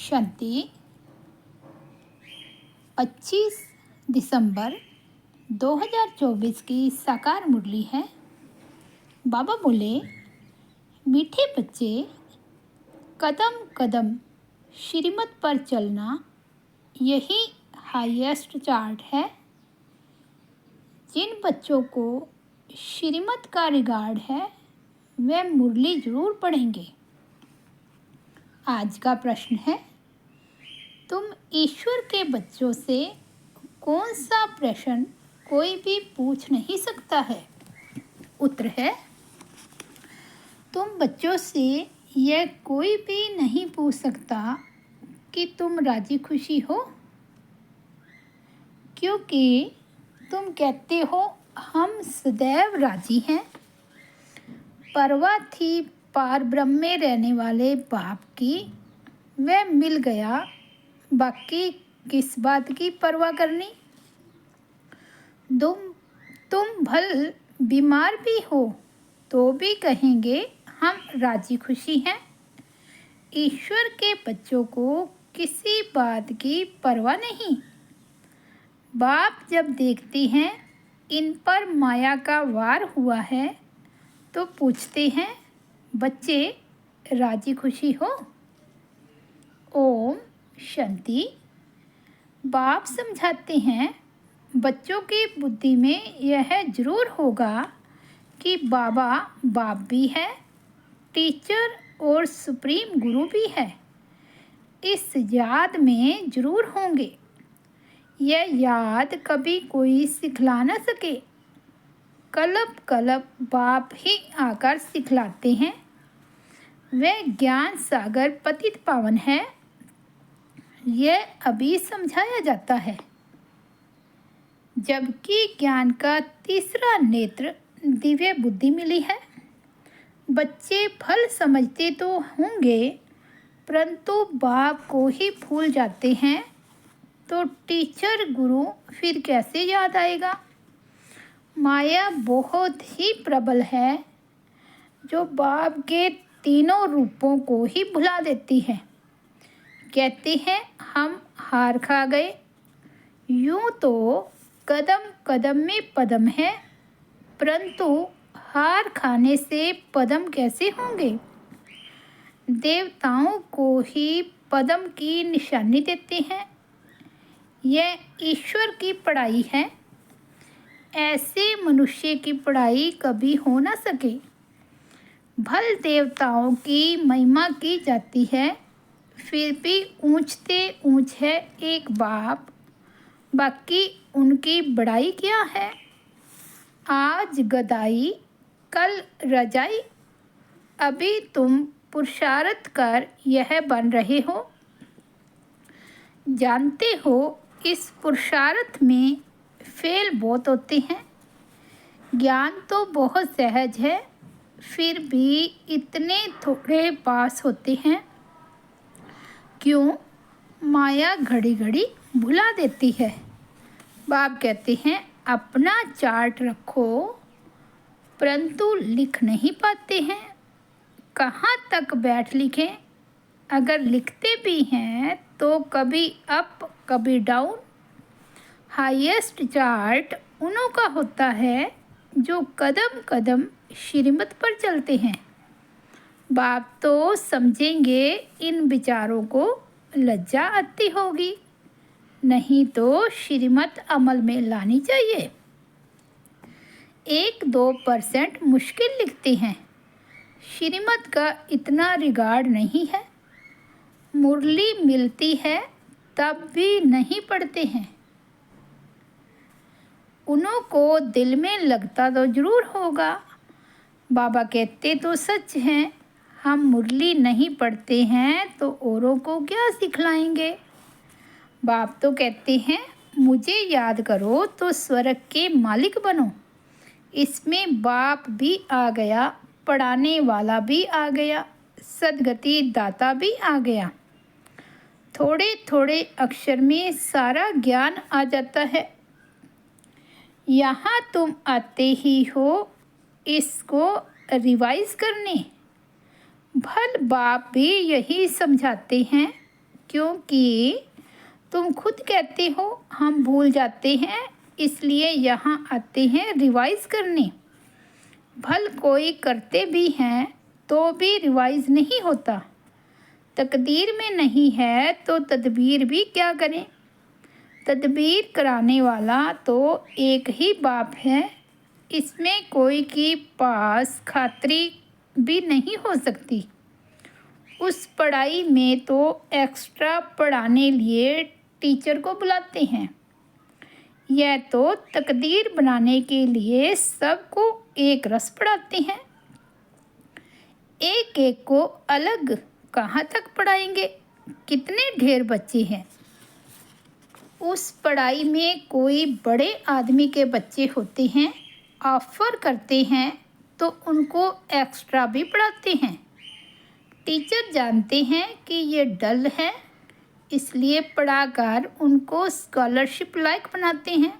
शांति 25 दिसंबर 2024 की साकार मुरली है। बाबा बोले, मीठे बच्चे, कदम कदम श्रीमत पर चलना यही हाईएस्ट चार्ट है। जिन बच्चों को श्रीमत का रिगार्ड है वे मुरली जरूर पढ़ेंगे। आज का प्रश्न है, तुम ईश्वर के बच्चों से कौन सा प्रश्न कोई भी पूछ नहीं सकता है? उत्तर है, तुम बच्चों से यह कोई भी नहीं पूछ सकता कि तुम राजी खुशी हो, क्योंकि तुम कहते हो हम सदैव राजी हैं। परवाह थी पार ब्रह्म में रहने वाले बाप की, वह मिल गया, बाकी किस बात की परवाह करनी। तुम भल बीमार भी हो तो भी कहेंगे हम राजी खुशी हैं। ईश्वर के बच्चों को किसी बात की परवाह नहीं। बाप जब देखते हैं इन पर माया का वार हुआ है तो पूछते हैं, बच्चे राजी खुशी हो? ओम शांति। बाप समझाते हैं, बच्चों की बुद्धि में यह जरूर होगा कि बाबा बाप भी है, टीचर और सुप्रीम गुरु भी है। इस याद में जरूर होंगे। यह याद कभी कोई सिखला न सके। कल्प कल्प बाप ही आकर सिखलाते हैं। वह ज्ञान सागर पतित पावन है, यह अभी समझाया जाता है। जबकि ज्ञान का तीसरा नेत्र दिव्य बुद्धि मिली है। बच्चे फल समझते तो होंगे, परंतु बाप को ही भूल जाते हैं, तो टीचर गुरु फिर कैसे याद आएगा? माया बहुत ही प्रबल है, जो बाप के तीनों रूपों को ही भुला देती है। कहते हैं हम हार खा गए। यूं तो कदम कदम में पदम है, परंतु हार खाने से पदम कैसे होंगे? देवताओं को ही पदम की निशानी देते हैं। यह ईश्वर की पढ़ाई है। ऐसे मनुष्य की पढ़ाई कभी हो न सके। भल देवताओं की महिमा की जाती है, फिर भी ऊंचते ऊंच है एक बाप, बाकी उनकी बड़ाई क्या है? आज गदाई कल रजाई। अभी तुम पुरुषार्थ कर यह बन रहे हो। जानते हो इस पुरुषार्थ में फेल बहुत होते हैं। ज्ञान तो बहुत सहज है, फिर भी इतने थोड़े पास होते हैं। क्यों? माया घड़ी घड़ी भुला देती है। बाप कहते हैं अपना चार्ट रखो, परंतु लिख नहीं पाते हैं। कहाँ तक बैठ लिखें? अगर लिखते भी हैं तो कभी अप कभी डाउन। हाईएस्ट चार्ट उन्हों का होता है जो कदम कदम श्रीमत पर चलते हैं। बाप तो समझेंगे इन विचारों को, लज्जा आती होगी, नहीं तो श्रीमत अमल में लानी चाहिए। 1-2% मुश्किल लिखते हैं। श्रीमत का इतना रिगार्ड नहीं है। मुरली मिलती है तब भी नहीं पढ़ते हैं। उन्हों को दिल में लगता तो जरूर होगा। बाबा कहते तो सच हैं, हम मुरली नहीं पढ़ते हैं तो औरों को क्या सिखलाएंगे? बाप तो कहते हैं मुझे याद करो तो स्वर्ग के मालिक बनो। इसमें बाप भी आ गया, पढ़ाने वाला भी आ गया, सदगति दाता भी आ गया। थोड़े थोड़े अक्षर में सारा ज्ञान आ जाता है। यहाँ तुम आते ही हो इसको रिवाइज करने। भल बाप भी यही समझाते हैं क्योंकि तुम खुद कहते हो हम भूल जाते हैं, इसलिए यहाँ आते हैं रिवाइज करने। भल कोई करते भी हैं तो भी रिवाइज नहीं होता। तकदीर में नहीं है तो तदबीर भी क्या करें। तदबीर कराने वाला तो एक ही बाप है, इसमें कोई की पास खातरी भी नहीं हो सकती। उस पढ़ाई में तो एक्स्ट्रा पढ़ाने लिए टीचर को बुलाते हैं। यह तो तकदीर बनाने के लिए सबको एक रस पढ़ाते हैं। एक एक को अलग कहाँ तक पढ़ाएंगे, कितने ढेर बच्चे हैं। उस पढ़ाई में कोई बड़े आदमी के बच्चे होते हैं, ऑफ़र करते हैं तो उनको एक्स्ट्रा भी पढ़ाते हैं। टीचर जानते हैं कि ये डल है, इसलिए पढ़ाकर उनको स्कॉलरशिप लायक बनाते हैं।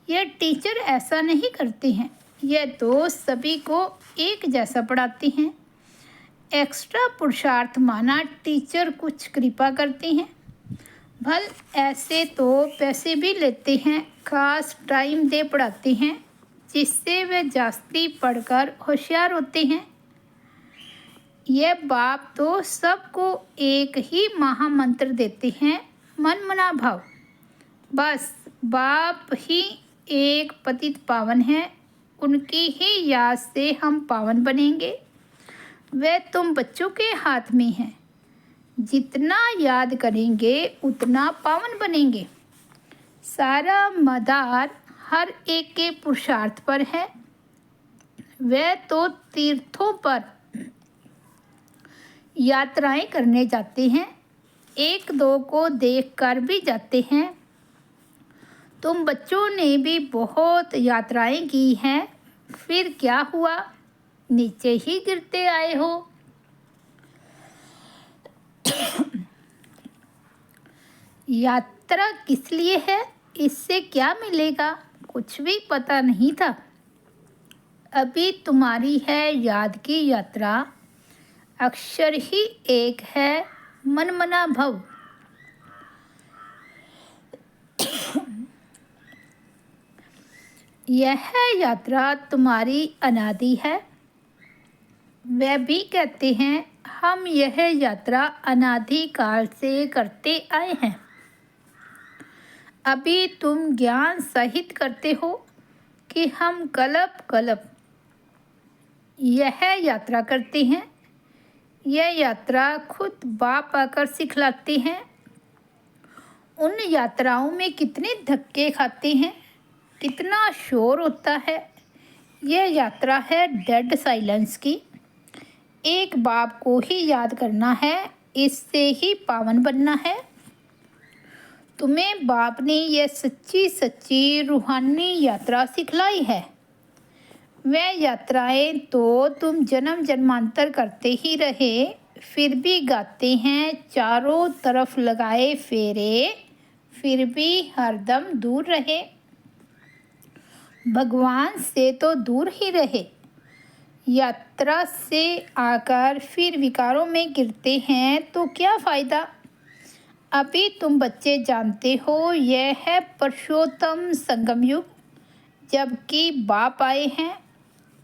यह टीचर ऐसा नहीं करते हैं, यह तो सभी को एक जैसा पढ़ाते हैं। एक्स्ट्रा पुरुषार्थ माना टीचर कुछ कृपा करते हैं। भल ऐसे तो पैसे भी लेते हैं, खास टाइम दे पढ़ाते हैं, जिससे वे जास्ती पढ़कर होशियार होते हैं। यह बाप तो सबको एक ही महामंत्र देते हैं, मन मना भाव। बस बाप ही एक पतित पावन है, उनकी ही याद से हम पावन बनेंगे। वे तुम बच्चों के हाथ में हैं, जितना याद करेंगे उतना पावन बनेंगे। सारा मदार हर एक के पुरुषार्थ पर है। वे तो तीर्थों पर यात्राएं करने जाते हैं, एक दो को देखकर भी जाते हैं। तुम बच्चों ने भी बहुत यात्राएं की हैं, फिर क्या हुआ, नीचे ही गिरते आए हो। यात्रा किस लिए है, इससे क्या मिलेगा, कुछ भी पता नहीं था। अभी तुम्हारी है याद की यात्रा, अक्षर ही एक है, मन मना भव। यह यात्रा तुम्हारी अनादि है। वे भी कहते हैं हम यह यात्रा अनादि काल से करते आए हैं। अभी तुम ज्ञान सहित करते हो कि हम कल्प कल्प यह यात्रा करते हैं। यह यात्रा खुद बाप आकर सिखलाते हैं। उन यात्राओं में कितने धक्के खाते हैं, कितना शोर होता है। यह यात्रा है डेड साइलेंस की। एक बाप को ही याद करना है, इससे ही पावन बनना है। तुम्हें बाप ने यह सच्ची सच्ची रूहानी यात्रा सिखलाई है। वह यात्राएं तो तुम जन्म जन्मांतर करते ही रहे, फिर भी गाते हैं चारों तरफ लगाए फेरे, फिर भी हरदम दूर रहे। भगवान से तो दूर ही रहे। यात्रा से आकर फिर विकारों में गिरते हैं तो क्या फ़ायदा। अभी तुम बच्चे जानते हो यह है पुरुषोत्तम संगम युग, जबकि बाप आए हैं।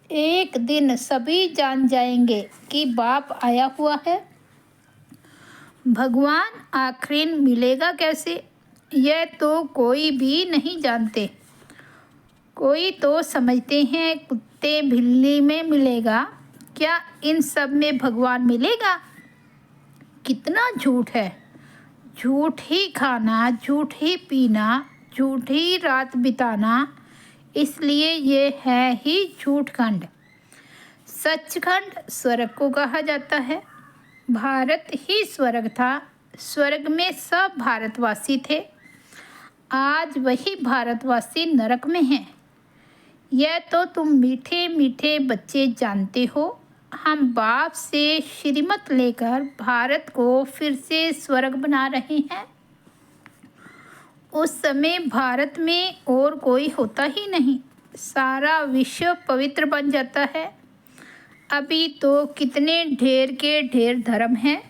एक दिन सभी जान जाएंगे कि बाप आया हुआ है। भगवान आखिरी मिलेगा कैसे, यह तो कोई भी नहीं जानते। कोई तो समझते हैं कुत्ते बिल्ली में मिलेगा, क्या इन सब में भगवान मिलेगा। कितना झूठ है। झूठ ही खाना, झूठ ही पीना, झूठ ही रात बिताना, इसलिए ये है ही झूठ खंड। सचखंड स्वर्ग को कहा जाता है। भारत ही स्वर्ग था, स्वर्ग में सब भारतवासी थे। आज वही भारतवासी नरक में हैं। यह तो तुम मीठे मीठे बच्चे जानते हो। हम बाप से श्रीमत लेकर भारत को फिर से स्वर्ग बना रहे हैं। उस समय भारत में और कोई होता ही नहीं, सारा विश्व पवित्र बन जाता है। अभी तो कितने ढेर के ढेर धर्म हैं।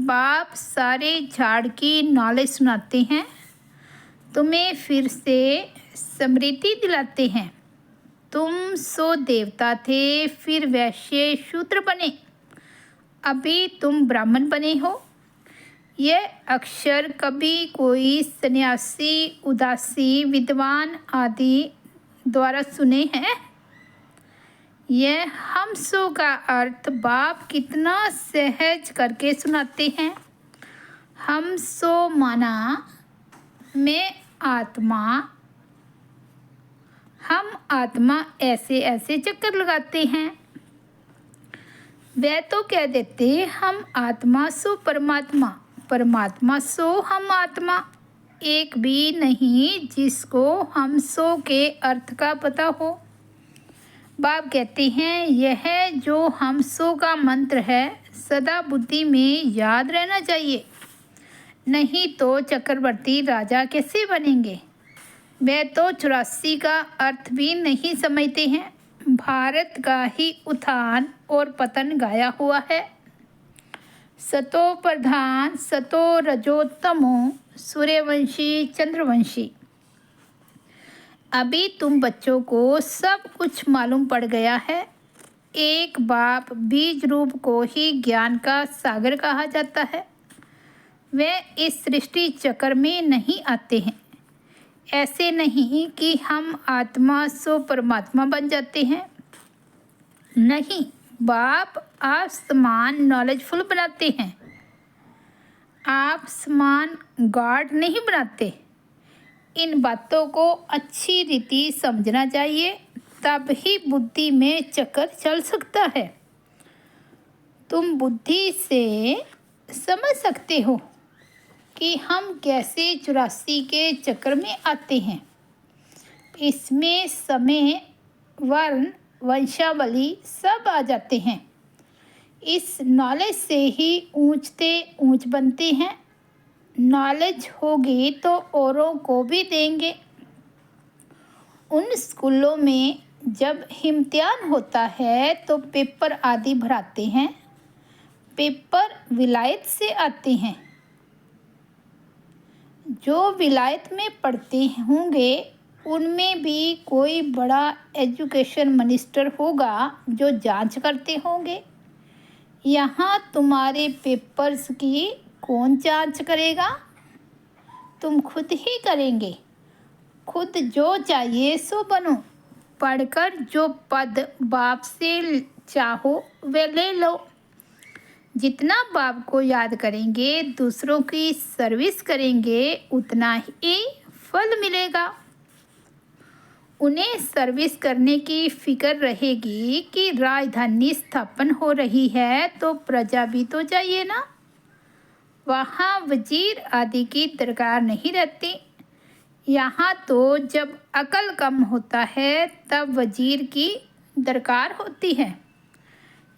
बाप सारे झाड़ की नॉलेज सुनाते हैं, तुम्हें फिर से स्मृति दिलाते हैं। तुम सो देवता थे, फिर वैश्य शूद्र बने, अभी तुम ब्राह्मण बने हो। यह अक्षर कभी कोई सन्यासी, उदासी, विद्वान आदि द्वारा सुने हैं? यह हम सो का अर्थ बाप कितना सहज करके सुनाते हैं। हम सो माना मैं आत्मा, हम आत्मा ऐसे ऐसे चक्कर लगाते हैं। वे तो कह देते हम आत्मा सो परमात्मा, परमात्मा सो हम आत्मा। एक भी नहीं जिसको हम सो के अर्थ का पता हो। बाप कहते हैं यह जो हम सो का मंत्र है सदा बुद्धि में याद रहना चाहिए, नहीं तो चक्रवर्ती राजा कैसे बनेंगे। वे तो 84 का अर्थ भी नहीं समझते हैं। भारत का ही उत्थान और पतन गाया हुआ है। सतो प्रधान, सतो रजोत्तमो, सूर्यवंशी, चंद्रवंशी। अभी तुम बच्चों को सब कुछ मालूम पड़ गया है। एक बाप बीज रूप को ही ज्ञान का सागर कहा जाता है। वे इस सृष्टि चक्र में नहीं आते हैं। ऐसे नहीं कि हम आत्मा सो परमात्मा बन जाते हैं। नहीं, बाप आप समान नॉलेजफुल बनाते हैं। आप समान गॉड नहीं बनाते। इन बातों को अच्छी रीति समझना चाहिए, तब ही बुद्धि में चक्कर चल सकता है। तुम बुद्धि से समझ सकते हो कि हम कैसे 84 के चक्र में आते हैं। इसमें समय, वर्ण, वंशावली सब आ जाते हैं। इस नॉलेज से ही ऊंचते ऊंच बनते हैं। नॉलेज होगी तो औरों को भी देंगे। उन स्कूलों में जब इम्तिहान होता है तो पेपर आदि भराते हैं। पेपर विलायत से आते हैं। जो विलायत में पढ़ते होंगे उनमें भी कोई बड़ा एजुकेशन मिनिस्टर होगा जो जांच करते होंगे। यहाँ तुम्हारे पेपर्स की कौन जांच करेगा? तुम खुद ही करेंगे। खुद जो चाहिए सो बनो। पढ़कर जो पद बाप से चाहो वे ले लो। जितना बाप को याद करेंगे, दूसरों की सर्विस करेंगे, उतना ही फल मिलेगा। उन्हें सर्विस करने की फिक्र रहेगी कि राजधानी स्थापन हो रही है तो प्रजा भी तो चाहिए ना। वहाँ वजीर आदि की दरकार नहीं रहती। यहाँ तो जब अकल कम होता है तब वजीर की दरकार होती है।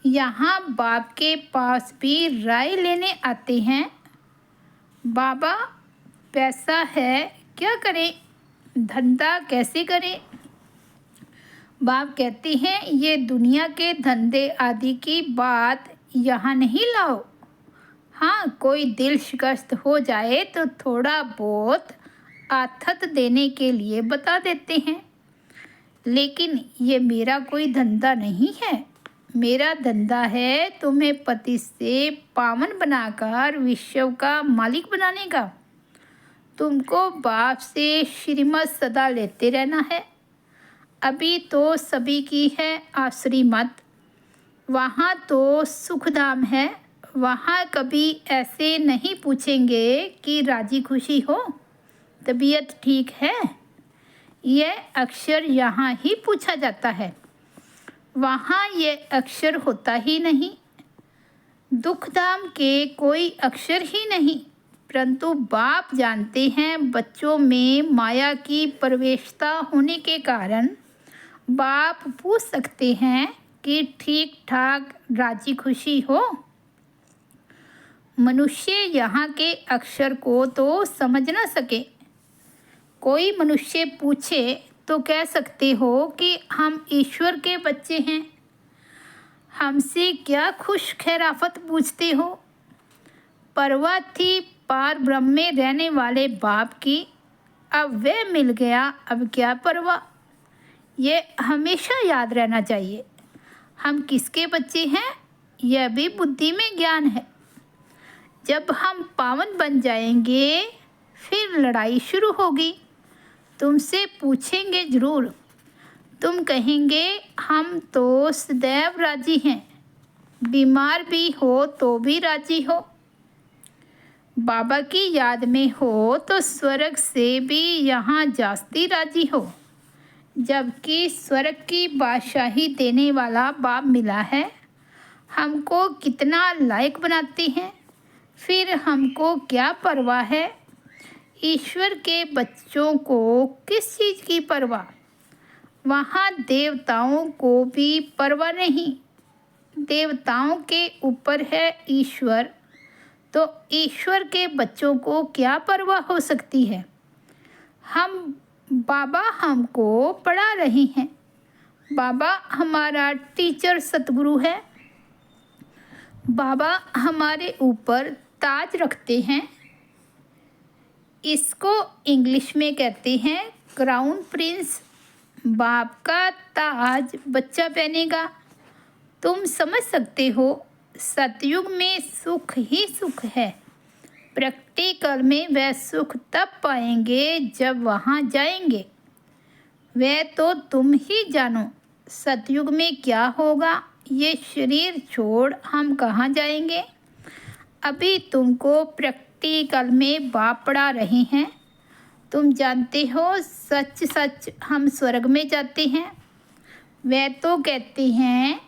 यहाँ बाप के पास भी राय लेने आते हैं। बाबा पैसा है, क्या करें, धंधा कैसे करें? बाप कहते हैं ये दुनिया के धंधे आदि की बात यहाँ नहीं लाओ। हाँ, कोई दिल शिकस्त हो जाए तो थोड़ा बहुत आथत देने के लिए बता देते हैं, लेकिन ये मेरा कोई धंधा नहीं है। मेरा धंधा है तुम्हें पति से पावन बनाकर विश्व का मालिक बनाने का। तुमको बाप से श्रीमत सदा लेते रहना है। अभी तो सभी की है आसरी मत। वहाँ तो सुखधाम है। वहाँ कभी ऐसे नहीं पूछेंगे कि राजी खुशी हो, तबीयत ठीक है। यह अक्षर यहाँ ही पूछा जाता है। वहाँ यह अक्षर होता ही नहीं। दुखधाम के कोई अक्षर ही नहीं। परंतु बाप जानते हैं बच्चों में माया की प्रवेशता होने के कारण बाप पूछ सकते हैं कि ठीक ठाक राजी खुशी हो। मनुष्य यहाँ के अक्षर को तो समझ न सके। कोई मनुष्य पूछे तो कह सकते हो कि हम ईश्वर के बच्चे हैं। हमसे क्या खुश खैराफत पूछते हो? परवाह थी पार ब्रह्म में रहने वाले बाप की, अब वह मिल गया, अब क्या परवाह। ये हमेशा याद रहना चाहिए। हम किसके बच्चे हैं, यह भी बुद्धि में ज्ञान है। जब हम पावन बन जाएंगे फिर लड़ाई शुरू होगी। तुमसे पूछेंगे जरूर, तुम कहेंगे हम तो सदैव राजी हैं, बीमार भी हो तो भी राजी हो। बाबा की याद में हो तो स्वर्ग से भी यहाँ जास्ती राजी हो, जबकि स्वर्ग की बादशाही देने वाला बाप मिला है। हमको कितना लायक बनाते हैं, फिर हमको क्या परवाह है। ईश्वर के बच्चों को किस चीज़ की परवाह, वहाँ देवताओं को भी परवाह नहीं। देवताओं के ऊपर है ईश्वर, तो ईश्वर के बच्चों को क्या परवाह हो सकती है। बाबा हमको पढ़ा रहे हैं। बाबा हमारा टीचर सतगुरु है। बाबा हमारे ऊपर ताज रखते हैं। इसको इंग्लिश में कहते हैं क्राउन प्रिंस। बाप का ताज बच्चा पहनेगा। तुम समझ सकते हो, सतयुग में सुख ही सुख है। प्रैक्टिकल में वह सुख तब पाएंगे जब वहाँ जाएंगे। वह तो तुम ही जानो सतयुग में क्या होगा। ये शरीर छोड़ हम कहाँ जाएंगे। अभी तुमको प्रैक्टिकल में बाप पढ़ा रहे हैं। तुम जानते हो सच सच हम स्वर्ग में जाते हैं। वह तो कहते हैं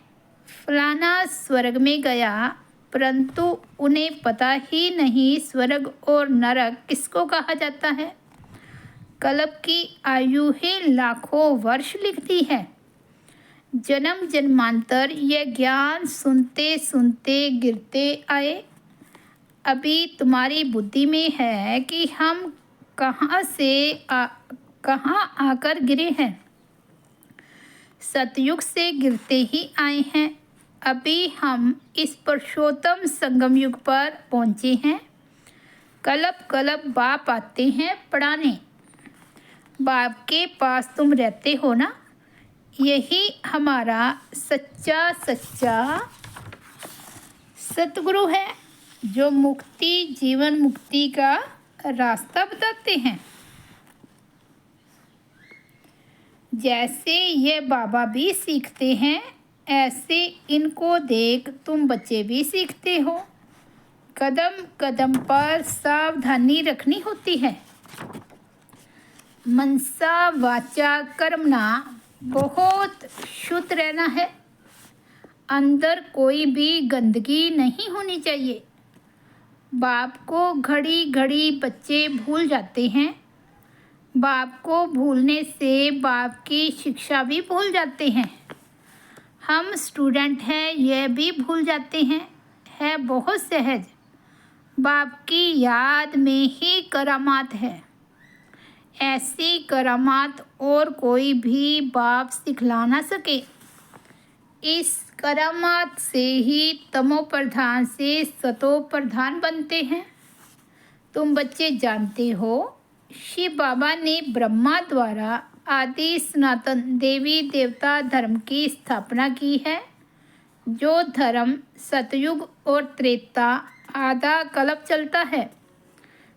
फलाना स्वर्ग में गया, परंतु उन्हें पता ही नहीं स्वर्ग और नरक किसको कहा जाता है। कल्प की आयु ही लाखों वर्ष लिखती है। जन्म जन्मांतर यह ज्ञान सुनते सुनते गिरते आए। अभी तुम्हारी बुद्धि में है कि हम कहाँ आकर गिरे हैं। सतयुग से गिरते ही आए हैं। अभी हम इस पुरुषोत्तम संगम युग पर पहुँचे हैं। कल्प कल्प बाप आते हैं पढ़ाने। बाप के पास तुम रहते हो ना। यही हमारा सच्चा सतगुरु है, जो मुक्ति जीवन मुक्ति का रास्ता बताते हैं। जैसे ये बाबा भी सीखते हैं, ऐसे इनको देख तुम बच्चे भी सीखते हो। कदम कदम पर सावधानी रखनी होती है। मनसा वाचा कर्मणा बहुत शुद्ध रहना है। अंदर कोई भी गंदगी नहीं होनी चाहिए। बाप को घड़ी घड़ी बच्चे भूल जाते हैं। बाप को भूलने से बाप की शिक्षा भी भूल जाते हैं। हम स्टूडेंट हैं, यह भी भूल जाते हैं। है बहुत सहज। बाप की याद में ही करामात है। ऐसी करामात और कोई भी बाप सिखला ना सके। इस करामात से ही तमो प्रधान से सतो प्रधान बनते हैं। तुम बच्चे जानते हो, शिव बाबा ने ब्रह्मा द्वारा आदि सनातन देवी देवता धर्म की स्थापना की है। जो धर्म सतयुग और त्रेता आधा कल्प चलता है।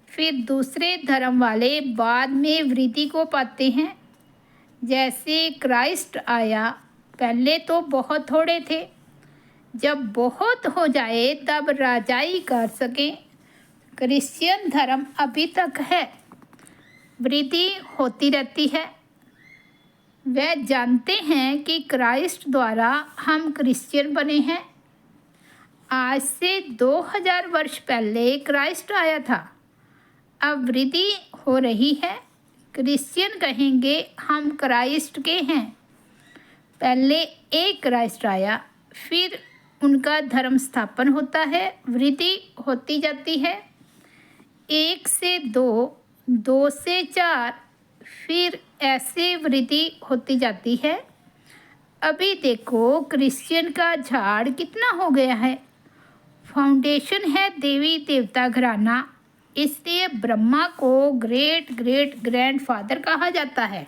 फिर दूसरे धर्म वाले बाद में वृद्धि को पाते हैं। जैसे क्राइस्ट आया, पहले तो बहुत थोड़े थे। जब बहुत हो जाए तब राजाई कर सकें। क्रिश्चियन धर्म अभी तक है, वृद्धि होती रहती है। वे जानते हैं कि क्राइस्ट द्वारा हम क्रिश्चियन बने हैं। आज से 2000 वर्ष पहले क्राइस्ट आया था। अब वृद्धि हो रही है। क्रिश्चियन कहेंगे हम क्राइस्ट के हैं। पहले एक क्राइस्ट आया, फिर उनका धर्म स्थापन होता है, वृद्धि होती जाती है। 1 से 2, 2 से 4, फिर ऐसे वृद्धि होती जाती है। अभी देखो क्रिश्चियन का झाड़ कितना हो गया है। फाउंडेशन है देवी देवता घराना, इसलिए ब्रह्मा को ग्रेट ग्रेट ग्रैंडफादर कहा जाता है।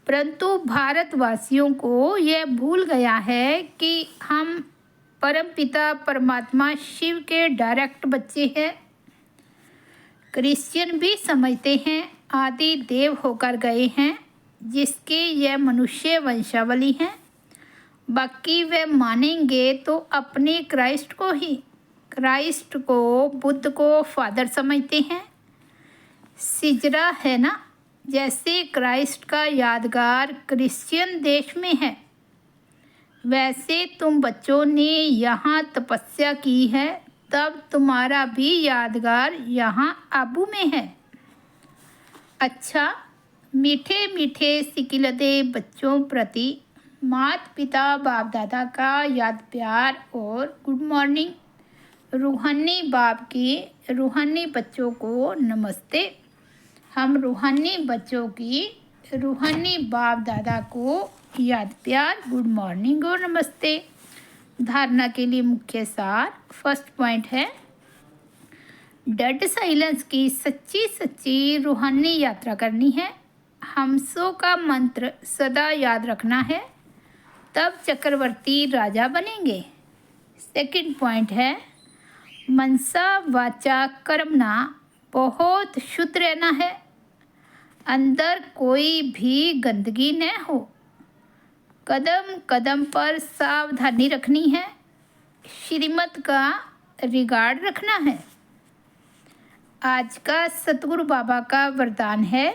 परंतु भारतवासियों को यह भूल गया है कि हम परमपिता परमात्मा शिव के डायरेक्ट बच्चे हैं। क्रिश्चियन भी समझते हैं आदि देव होकर गए हैं, जिसके यह मनुष्य वंशावली हैं। बाकी वे मानेंगे तो अपने क्राइस्ट को ही, क्राइस्ट को बुद्ध को फादर समझते हैं। सिजरा है ना, जैसे क्राइस्ट का यादगार क्रिश्चियन देश में है, वैसे तुम बच्चों ने यहाँ तपस्या की है, तब तुम्हारा भी यादगार यहाँ आबू में है। अच्छा, मीठे मीठे सिकिलदे बच्चों प्रति माता पिता बाप दादा का याद प्यार और गुड मॉर्निंग। रूहानी बाप की रूहानी बच्चों को नमस्ते। हम रूहानी बच्चों की रूहानी बाप दादा को याद प्यार, गुड मॉर्निंग और नमस्ते। धारणा के लिए मुख्य सार। फर्स्ट पॉइंट है डेड साइलेंस की सच्ची सच्ची रूहानी यात्रा करनी है। हमसों का मंत्र सदा याद रखना है, तब चक्रवर्ती राजा बनेंगे। सेकंड पॉइंट है मनसा वाचा कर्मणा बहुत शुद्ध रहना है, अंदर कोई भी गंदगी न हो। कदम कदम पर सावधानी रखनी है, श्रीमत का रिगार्ड रखना है। आज का सतगुरु बाबा का वरदान है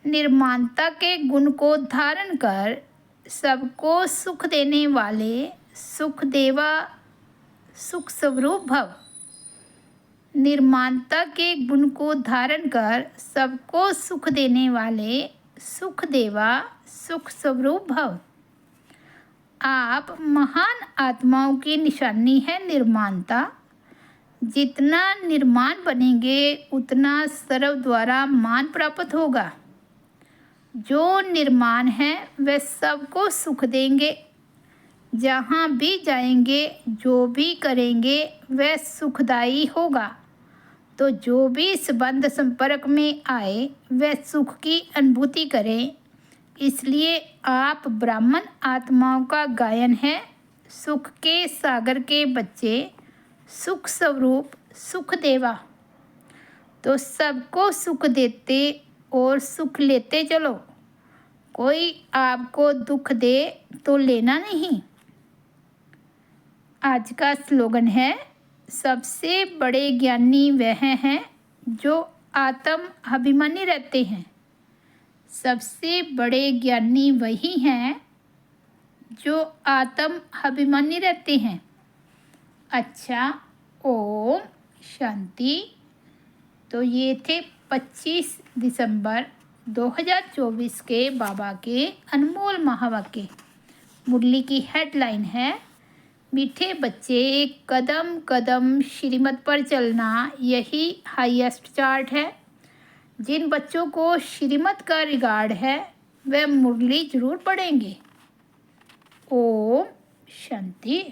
निर्माणता के गुण को धारण कर सबको सुख देने वाले सुख देवा सुख स्वरूप भव। निर्माणता के गुण को धारण कर सबको सुख देने वाले सुख देवा सुख स्वरूप भव। आप महान आत्माओं की निशानी है निर्माणता। जितना निर्माण बनेंगे उतना सर्व द्वारा मान प्राप्त होगा। जो निर्माण है वे सबको सुख देंगे। जहाँ भी जाएंगे जो भी करेंगे वह सुखदायी होगा। तो जो भी संबंध संपर्क में आए वह सुख की अनुभूति करें। इसलिए आप ब्राह्मण आत्माओं का गायन है, सुख के सागर के बच्चे, सुख स्वरूप सुख देवा। तो सबको सुख देते और सुख लेते चलो। कोई आपको दुख दे तो लेना नहीं। आज का स्लोगन है सबसे बड़े ज्ञानी वह हैं जो आत्म अभिमानी रहते हैं। सबसे बड़े ज्ञानी वही हैं जो आत्म अभिमानी रहते हैं। अच्छा, ओम शांति। तो ये थे 25 दिसंबर 2024 के बाबा के अनमोल महावाक्य। मुरली की हेडलाइन है मीठे बच्चे कदम कदम श्रीमत पर चलना, यही हाईएस्ट चार्ट है। जिन बच्चों को श्रीमत का रिगार्ड है वे मुरली जरूर पढ़ेंगे। ओम शांति।